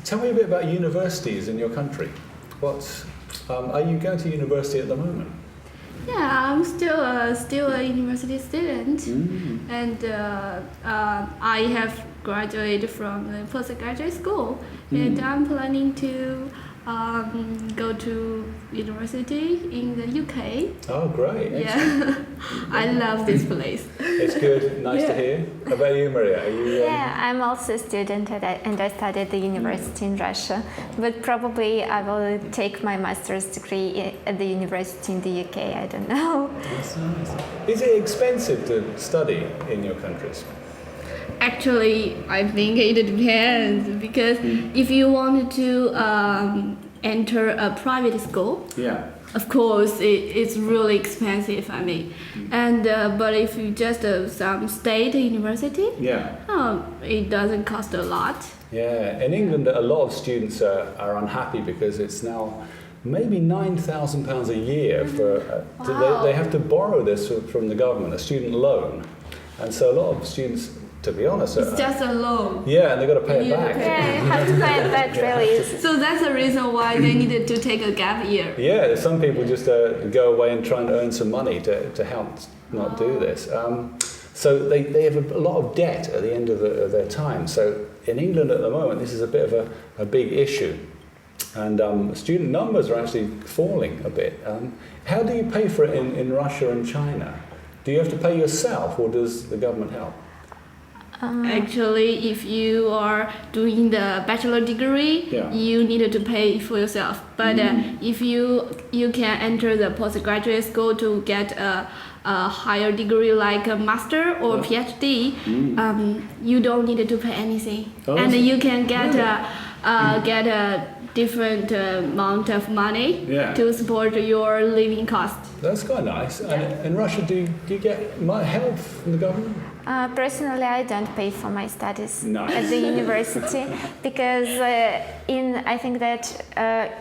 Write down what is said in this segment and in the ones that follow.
Tell me a bit about universities in your country. Are you going to university at the moment? Yeah, I'm still a university student, and I have graduated from the postgraduate school, and I'm planning to go to university in the UK. Oh, great! Yeah, I love this place. It's good. Nice to hear. How about you, Maria? Are you? Yeah, I'm also a student and I study at the university in Russia, but probably I will take my master's degree at the university in the UK. I don't know. That's nice. Is it expensive to study in your countries? Actually, I think it depends because if you wanted to enter a private school, Yeah. of course it's really expensive. I mean, and but if you just some state university, Yeah. it doesn't cost a lot. Yeah. In England, a lot of students are unhappy because it's now maybe £9,000 a year for. Wow. They have to borrow this from the government, a student loan, and so a lot of students, to be honest, It's just a loan. yeah, and they've got to pay it You back. Yeah, you have to pay it back really. So that's the reason why they needed to take a gap year. Yeah, some people just go away and try and earn some money to help not do this. So they have a lot of debt at the end of their time. So in England at the moment, this is a bit of a big issue. And student numbers are actually falling a bit. How do you pay for it in Russia and China? Do you have to pay yourself or does the government help? Actually, if you are doing the bachelor degree, Yeah. you needed to pay for yourself. But if you can enter the postgraduate school to get a higher degree like a master or PhD, you don't need to pay anything, Oh, and so- you can get a different amount of money Yeah. to support your living cost. That's quite nice. And in Russia, do you get help from the government? Personally, I don't pay for my studies Nice. at the university because I think that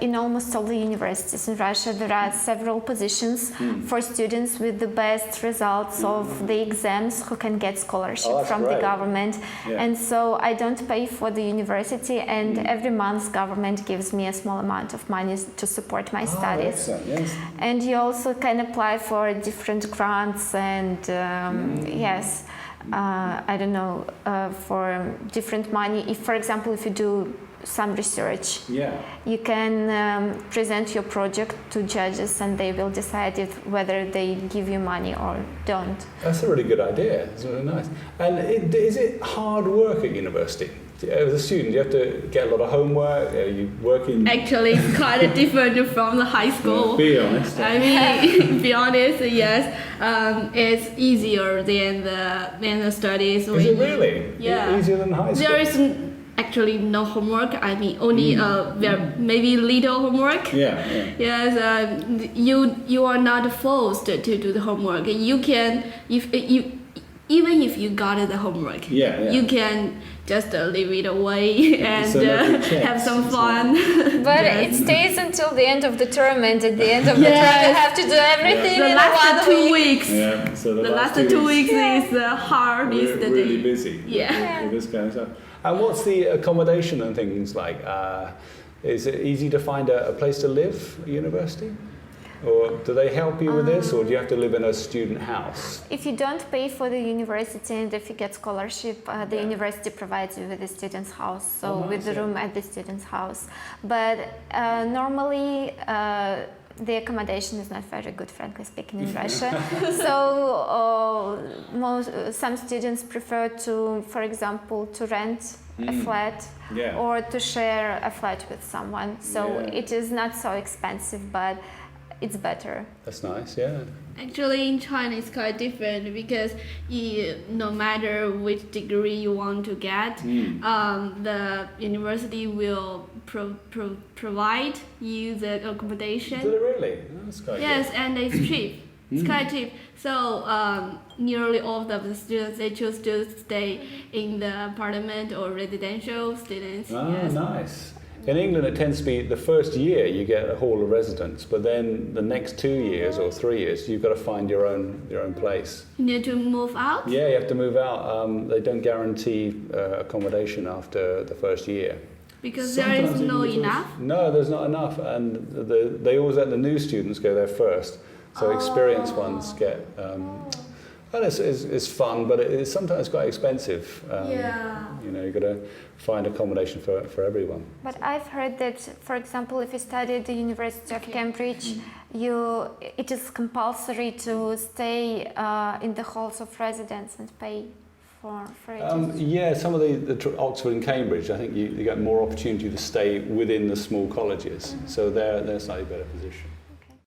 in almost all the universities in Russia there are several positions for students with the best results of the exams who can get scholarship Oh, that's from great. the government. Yeah. And so I don't pay for the university, and every month government gives me a small amount of money to support my studies. Excellent, yes. And you also can apply for different grants and yes, I don't know, for different money. If, for example, if you do some research, Yeah. you can present your project to judges and they will decide whether they give you money or don't. That's a really good idea. It's really nice. And is it hard work at university? As a student, you have to get a lot of homework. You work in. Actually, it's quite different from the high school. Be honest. I mean, be honest, yes, it's easier than the studies. Is it really? Yeah. Easier than high school? There is actually no homework. I mean, only maybe little homework. Yeah. Yes, you are not forced to do the homework. You can even if you got the homework. Yeah. You can just leave it away and So no big checks. have some fun. But Yes. it stays until the end of the term, and at the end of the term you Yes. have to do everything The in last 1 2 week. weeks. Yeah. So The last 2 weeks is the hardest We're really day. busy. Yeah. With this kind of stuff. And what's the accommodation and things like? Is it easy to find a place to live at university? Or do they help you with this, or do you have to live in a student house? If you don't pay for the university and if you get scholarship, the university provides you with a student's house, so Oh, nice, with the yeah. room at the student's house. But normally the accommodation is not very good, frankly speaking, in Russia. So some students prefer to, for example, to rent a flat Yeah. or to share a flat with someone. So Yeah. it is not so expensive, but it's better. That's nice, yeah. Actually, in China, it's quite different because no matter which degree you want to get, the university will provide you the Did accommodation. it really? Oh, that's quite Yes, and it's cheap. It's quite cheap. So nearly all of the students they choose to stay in the apartment or residential students. good. Oh, Yes. nice. In England, it tends to be the first year you get a hall of residence, but then the next 2 years or 3 years, you've got to find your own place. You need to move out. Yeah, you have to move out. They don't guarantee accommodation after the first year. because there is Sometimes no even enough. No, there's not enough, and they always let the new students go there first. So experienced ones get. And it's fun, but it's sometimes quite expensive. Yeah. You know, you've got to find accommodation for everyone. But I've heard that, for example, if you study at the University of Cambridge, it is compulsory to stay in the halls of residence and pay for it. Yeah, some of the Oxford and Cambridge, I think you get more opportunity to stay within the small colleges, so they're in a slightly better position.